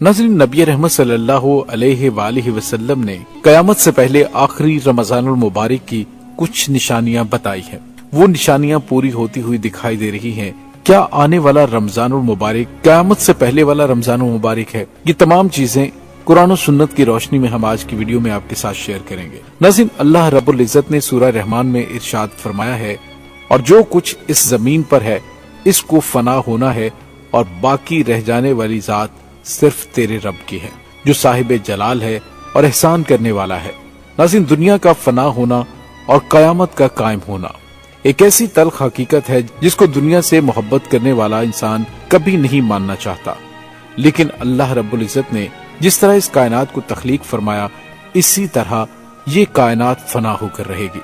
नाज़रीन, नबी रहमत सल्लल्लाहु अलैहि वालिहि वसल्लम ने कयामत से पहले आखिरी रमजानुल मुबारक की कुछ निशानियां बताई हैं। वो निशानियां पूरी होती हुई दिखाई दे रही हैं। क्या आने वाला रमजानुल मुबारक कयामत से पहले वाला रमजानुल मुबारक है? ये तमाम चीजें कुरान और सुन्नत की रोशनी में हम आज की वीडियो में आपके साथ शेयर करेंगे। नाज़रीन, अल्लाह रब्बुल इज्जत ने सूरह रहमान में इरशाद फरमाया है, और जो कुछ इस जमीन पर है इसको फना होना है, और बाकी रह जाने वाली जात सिर्फ तेरे रब की है, जो साहिब जलाल है और एहसान करने वाला है। नाज़रीन, दुनिया का फना होना और कयामत का कायम होना एक ऐसी तल्ख हकीकत है जिसको दुनिया से मोहब्बत करने वाला इंसान कभी नहीं मानना चाहता। लेकिन अल्लाह रब्बुल इज्जत ने जिस तरह इस कायनात को तख्लीक फरमाया, इसी तरह ये कायनात फना होकर रहेगी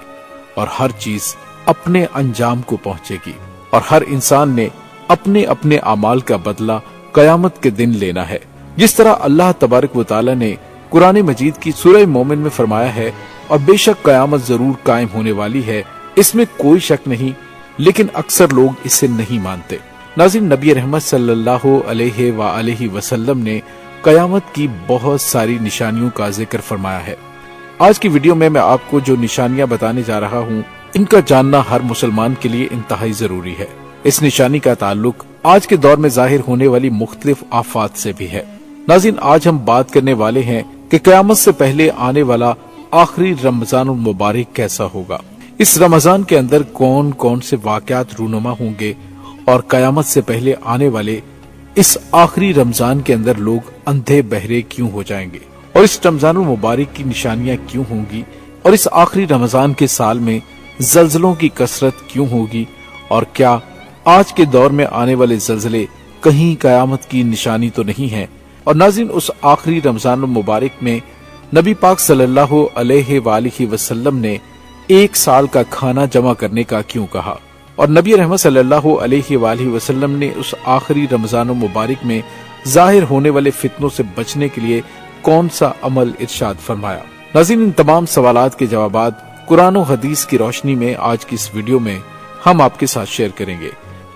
और हर चीज अपने अंजाम को पहुंचेगी, और हर इंसान ने अपने अपने अमाल का बदला कयामत के दिन लेना है। जिस तरह अल्लाह तबारक व तआला ने कुरान मजीद की सूरह मोमिन में फरमाया है, और बेशक कयामत जरूर कायम होने वाली है, इसमें कोई शक नहीं, लेकिन अक्सर लोग इसे नहीं मानते। नाज़रीन, नबी रहमत सल्लल्लाहु अलैहि वसल्लम ने कयामत की बहुत सारी निशानियों का जिक्र फरमाया है। आज की वीडियो में मैं आपको जो निशानियां बताने जा रहा हूं, इनका जानना हर मुसलमान के लिए इंतहाई जरूरी है। इस निशानी का ताल्लुक आज के दौर में जाहिर होने वाली मुख्तलिफ आफात से भी है। नाज़रीन, आज हम बात करने वाले हैं कि कयामत से पहले आने वाला आखिरी रमजानुल मुबारक कैसा होगा। इस रमजान के अंदर कौन कौन से वाकयात रूनुमा होंगे, और कयामत से पहले आने वाले इस आखिरी रमजान के अंदर लोग अंधे बहरे क्यों हो जाएंगे, और इस रमजानुल मुबारक की निशानियां क्यों होंगी, और इस आखिरी रमजान के साल में जल्जलों की कसरत क्यों होगी, और क्या आज के दौर में आने वाले जल्जले कहीं कयामत की निशानी तो नहीं है। और नाज़रीन, उस आखिरी रमजानुल मुबारक में नबी पाक सल्लल्लाहु अलैहि वसल्लम ने एक साल का खाना जमा करने का क्यों कहा, और नबी रहमत सल्लल्लाहु अलैहि वसल्लम ने उस आखिरी रमजानुल मुबारक में जाहिर होने वाले फितनों से बचने के लिए कौन सा अमल इरशाद फरमाया। नाज़रीन, इन तमाम सवालात के जवाबात कुरान और हदीस की रोशनी में आज की इस वीडियो में हम आपके साथ शेयर करेंगे।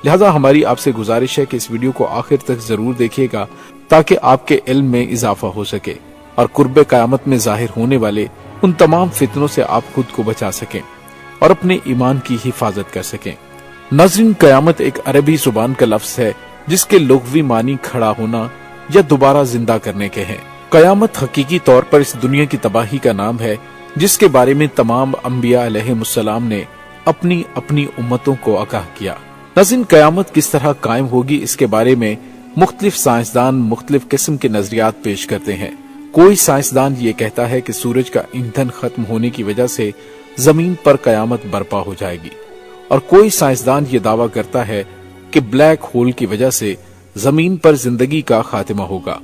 लिहाजा हमारी आपसे गुजारिश है कि इस वीडियो को आखिर तक जरूर देखिएगा, ताकि आपके इल्म में इजाफा हो सके और कुर्बे कयामत में जाहिर होने वाले उन तमाम फितनों से आप खुद को बचा सकें और अपने ईमान की हिफाजत कर सकें। नाज़रीन, कयामत एक अरबी जुबान का लफ्ज है जिसके लुग़वी मानी खड़ा होना या दोबारा जिंदा करने के हैं। कयामत हकीकी तौर पर इस दुनिया की तबाही का नाम है, जिसके बारे में तमाम अंबिया अलैहिमुस्सलाम ने अपनी अपनी उम्मतों को आगाह किया। नाज़रीन, कयामत किस तरह कायम होगी, इसके बारे में मुख्तलिफ साइंसदान मुख्तलिफ किस्म के नजरियात पेश करते हैं। कोई साइंसदान ये कहता है कि सूरज का ईंधन खत्म होने की वजह से जमीन पर कयामत बर्पा हो जाएगी, और कोई साइंसदान ये दावा करता है कि ब्लैक होल की वजह से जमीन पर जिंदगी का खात्मा होगा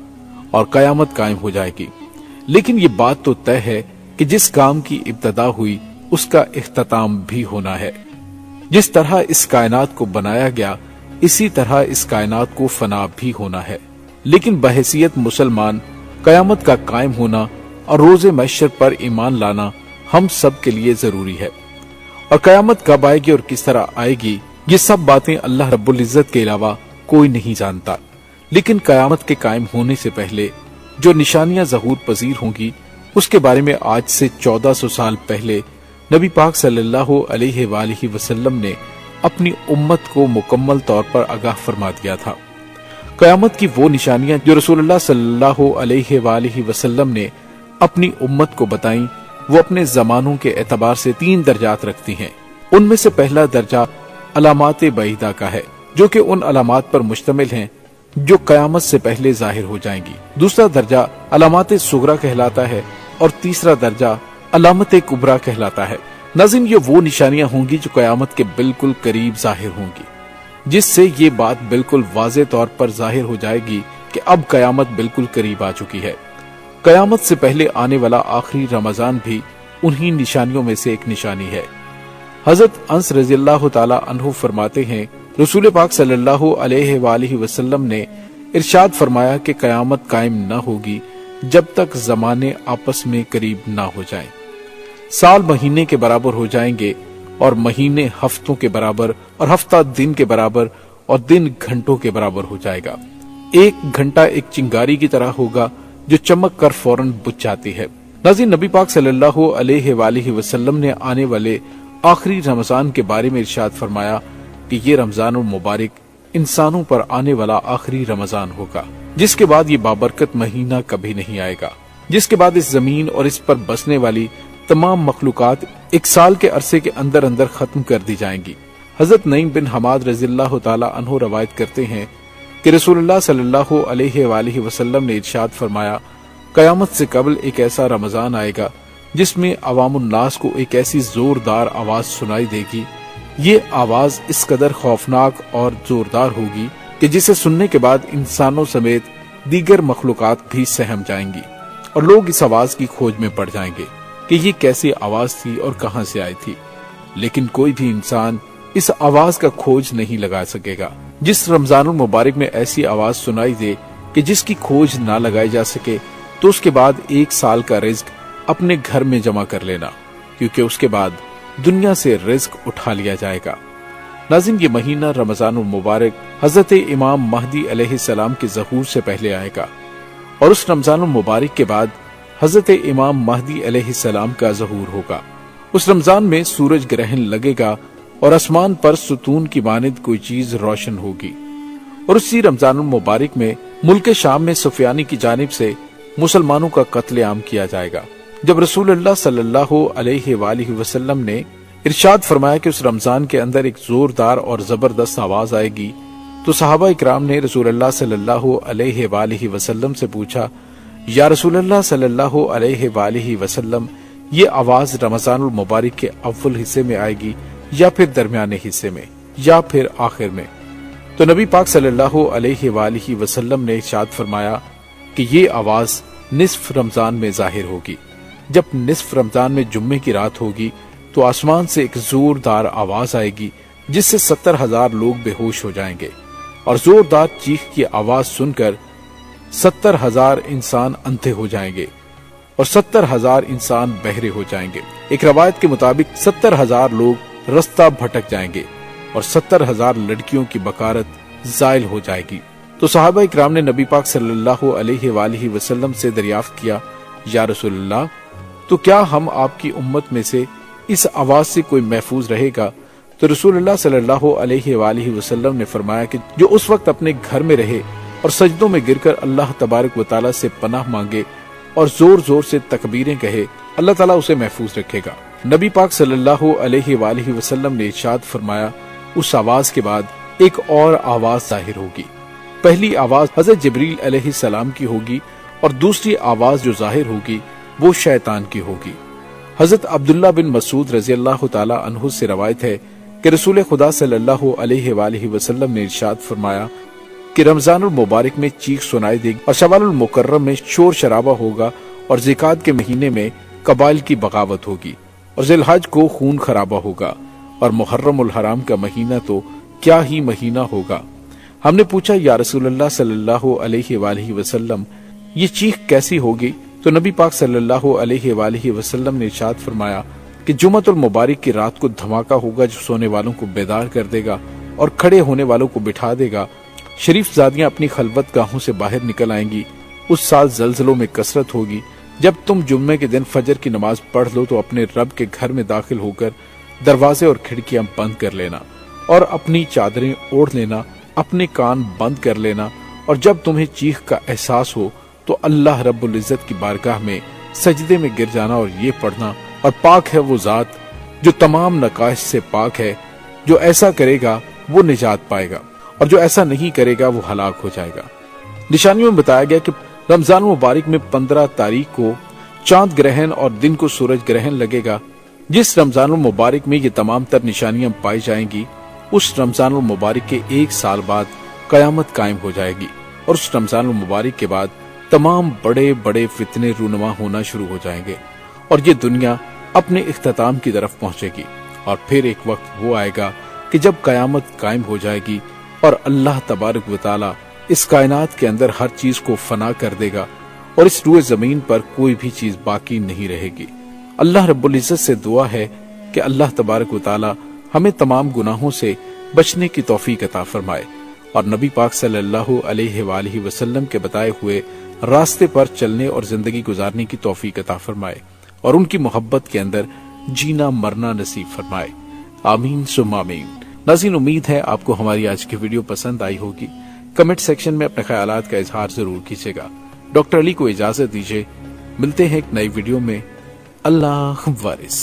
और कयामत कायम हो जाएगी। लेकिन ये बात तो तय है कि जिस काम की इब्तदा हुई उसका इख्तिताम भी होना है। जिस तरह इस कायनात को बनाया गया, इसी तरह इस कायनात को फना भी होना है। लेकिन बहैसियत मुसलमान कयामत का कायम होना और रोजे महशर पर ईमान लाना हम सब के लिए जरूरी है। और कयामत कब आएगी और किस तरह आएगी, ये सब बातें अल्लाह रब्बुल इज्जत के अलावा कोई नहीं जानता। लेकिन कयामत के कायम होने से पहले जो निशानियां ज़हूर पजीर होंगी, उसके बारे में आज से 1400 साल पहले नबी पाक सल्लल्लाहु अलैहि वसल्लम ने अपनी उम्मत को मुकम्मल तौर पर आगाह फरमा दिया था। कयामत की वो निशानियां जो रसूलुल्लाह सल्लल्लाहु अलैहि वसल्लम ने अपनी उम्मत को बताई, वो अपने जमानों के एतबार से 3 दर्जात रखती हैं। उनमें से पहला दर्जा अलामात बईदा का है, जो कि उन अलामात पर मुश्तमिल हैं जो कयामत से पहले जाहिर हो जाएंगी। दूसरा दर्जा अलामात सुगरा कहलाता है, और तीसरा दर्जा अलामत कुबरा कहलाता है। नाज़रीन, ये वो निशानियां होंगी जो कयामत के बिल्कुल करीब जाहिर होंगी, जिससे ये बात बिल्कुल वाज़े तौर पर जाहिर हो जाएगी कि अब कयामत बिल्कुल करीब आ चुकी है। कयामत से पहले आने वाला आखिरी रमजान भी उन्हीं निशानियों में से एक निशानी है। हजरत अंस रज़ियल्लाहु ताला अन्हु फरमाते हैं, रसूल पाक सल्लल्लाहु अलैहि वसल्लम ने इरशाद फरमाया कि कयामत कायम न होगी जब तक जमाने आपस में करीब ना हो जाएं। साल महीने के बराबर हो जाएंगे, और महीने हफ्तों के बराबर, और हफ्ता दिन के बराबर, और दिन घंटों के बराबर हो जाएगा। ایک گھنٹہ ایک چنگاری کی طرح ہوگا جو چمک کر فوراً بجھ جاتی ہے۔ ناظرین، نبی پاک صلی اللہ علیہ وآلہ وسلم نے آنے والے آخری رمضان کے بارے میں ارشاد فرمایا کہ یہ رمضان المبارک انسانوں پر آنے والا آخری رمضان ہوگا، جس کے بعد یہ بابرکت مہینہ کبھی نہیں آئے گا، جس کے بعد اس زمین اور اس پر بسنے والی تمام مخلوقات ایک سال کے عرصے کے اندر اندر ختم کر دی جائیں گی۔ حضرت نعیم بن حماد رضی اللہ تعالی عنہ روایت کرتے ہیں کہ رسول اللہ صلی اللہ علیہ وآلہ وسلم نے ارشاد فرمایا، قیامت سے قبل ایک ایسا رمضان آئے گا جس میں عوام الناس کو ایک ایسی زوردار آواز سنائی دے گی، یہ آواز اس قدر خوفناک اور زوردار ہوگی کہ جسے سننے کے بعد انسانوں سمیت دیگر مخلوقات بھی سہم جائیں گی، اور لوگ اس آواز کی کھوج میں پڑ جائیں گے کہ یہ کیسی آواز تھی اور کہاں سے آئی تھی، لیکن کوئی بھی انسان اس آواز کا کھوج نہیں لگا سکے گا۔ جس رمضان المبارک میں ایسی آواز سنائی دے کہ جس کی کھوج نہ لگائی جا سکے، تو اس کے بعد ایک سال کا رزق اپنے گھر میں جمع کر لینا، کیونکہ اس کے بعد دنیا سے رزق اٹھا لیا جائے گا۔ ناظرین، یہ مہینہ رمضان المبارک حضرت امام مہدی علیہ السلام کے ظہور سے پہلے آئے گا، اور اس رمضان المبارک کے بعد حضرت امام مہدی علیہ السلام کا ظہور ہوگا۔ اس رمضان میں سورج گرہن لگے گا اور آسمان پر ستون کی مانند کوئی چیز روشن ہوگی، اور اسی رمضان المبارک میں ملک شام میں سفیانی کی جانب سے مسلمانوں کا قتل عام کیا جائے گا۔ جب رسول اللہ صلی اللہ علیہ وآلہ وسلم نے ارشاد فرمایا کہ اس رمضان کے اندر ایک زوردار اور زبردست آواز آئے گی، تو صحابہ اکرام نے رسول اللہ صلی اللہ علیہ وآلہ وسلم سے پوچھا، یا رسول اللہ صلی اللہ علیہ وآلہ وسلم، یہ آواز رمضان المبارک کے اول حصے میں آئے گی یا پھر درمیانے حصے میں یا پھر آخر میں؟ تو نبی پاک صلی اللہ علیہ وآلہ وسلم نے ارشاد فرمایا کہ یہ آواز نصف رمضان میں ظاہر ہوگی۔ جب نصف رمضان میں جمعے کی رات ہوگی تو آسمان سے ایک زوردار آواز آئے گی جس سے 70,000 لوگ بے ہوش ہو جائیں گے، اور زوردار چیخ کی آواز سن کر 70,000 انسان اندھے ہو جائیں گے اور 70,000 انسان بہرے ہو جائیں گے۔ ایک روایت کے مطابق 70,000 لوگ رستہ بھٹک جائیں گے اور 70,000 لڑکیوں کی بکارت زائل ہو جائے گی۔ تو صحابہ اکرام نے نبی پاک صلی اللہ علیہ وآلہ وسلم سے دریافت کیا، یا رسول اللہ، تو کیا ہم آپ کی امت میں سے اس آواز سے کوئی محفوظ رہے گا؟ تو رسول اللہ صلی اللہ علیہ وآلہ وسلم نے فرمایا کہ جو اس وقت اپنے گھر میں رہے اور سجدوں میں گر کر اللہ تبارک و تعالیٰ سے پناہ مانگے اور زور زور سے تکبیریں کہے، اللہ تعالیٰ اسے محفوظ رکھے گا۔ نبی پاک صلی اللہ علیہ وآلہ وسلم نے ارشاد فرمایا، اس آواز کے بعد ایک اور آواز ظاہر ہوگی۔ پہلی آواز حضرت جبریل علیہ السلام کی ہوگی، اور دوسری آواز جو ظاہر ہوگی وہ شیطان کی ہوگی۔ حضرت عبداللہ بن مسعود رضی اللہ تعالی عنہ سے روایت ہے کہ رسول خدا صلی اللہ علیہ وآلہ وسلم نے ارشاد فرمایا کہ رمضان المبارک میں چیخ سنائی دے گی، اور شوال المکرم میں شور شرابہ ہوگا، اور ذیقعد کے مہینے میں قبائل کی بغاوت ہوگی، اور ذی الحج کو خون خرابہ ہوگا، اور محرم الحرام کا مہینہ تو کیا ہی مہینہ ہوگا۔ ہم نے پوچھا، یا رسول اللہ صلی اللہ علیہ وآلہ وسلم، یہ چیخ کیسی ہوگی؟ تو نبی پاک صلی اللہ علیہ وآلہ وسلم نے ارشاد فرمایا کہ جمعۃ المبارک کی رات کو دھماکہ ہوگا جو سونے والوں کو بیدار کر دے گا اور کھڑے ہونے والوں کو بٹھا دے گا۔ شریف زادیاں اپنی خلوت گاہوں سے باہر نکل آئیں گی۔ اس سال زلزلوں میں کثرت ہوگی۔ جب تم جمعے کے دن فجر کی نماز پڑھ لو تو اپنے رب کے گھر میں داخل ہو کر دروازے اور کھڑکیاں بند کر لینا، اور اپنی چادریں اوڑھ لینا، اپنے کان بند کر لینا، اور جب تمہیں چیخ کا احساس ہو تو اللہ رب العزت کی بارگاہ میں سجدے میں گر جانا اور یہ پڑھنا، اور پاک ہے وہ ذات جو تمام نقائص سے پاک ہے، جو ایسا کرے گا وہ نجات پائے گا، اور جو ایسا نہیں کرے گا وہ ہلاک ہو جائے گا۔ نشانیوں میں بتایا گیا کہ رمضان مبارک میں 15 تاریخ کو چاند گرہن اور دن کو سورج گرہن لگے گا۔ جس رمضان المبارک میں یہ تمام تر نشانیاں پائی جائیں گی، اس رمضان المبارک کے 1 سال بعد قیامت قائم ہو جائے گی، اور اس رمضان المبارک کے بعد تمام بڑے بڑے فتنے رونما ہونا شروع ہو جائیں گے، اور یہ دنیا اپنے اختتام کی طرف پہنچے گی۔ اور پھر ایک وقت وہ آئے گا کہ جب قیامت قائم ہو جائے گی اور اللہ تبارک و تعالی اس کائنات کے اندر ہر چیز کو فنا کر دے گا، اور اس روئے زمین پر کوئی بھی چیز باقی نہیں رہے گی۔ اللہ رب العزت سے دعا ہے کہ اللہ تبارک و تعالی ہمیں تمام گناہوں سے بچنے کی توفیق عطا فرمائے، اور نबी पाक सल्लल्लाहु अलैहि वसल्लम के बताए हुए रास्ते पर चलने और जिंदगी गुजारने की तौफीक अता फरमाए और उनकी मोहब्बत के अंदर जीना मरना नसीब फरमाए। आमीन सुम्मा आमीन। नाज़रीन, उम्मीद है आपको हमारी आज की वीडियो पसंद आई होगी। कमेंट सेक्शन में अपने ख्यालात का इजहार जरूर कीजिएगा। डॉक्टर अली को इजाजत दीजिए, मिलते हैं एक नई वीडियो में। अल्लाह वारिस।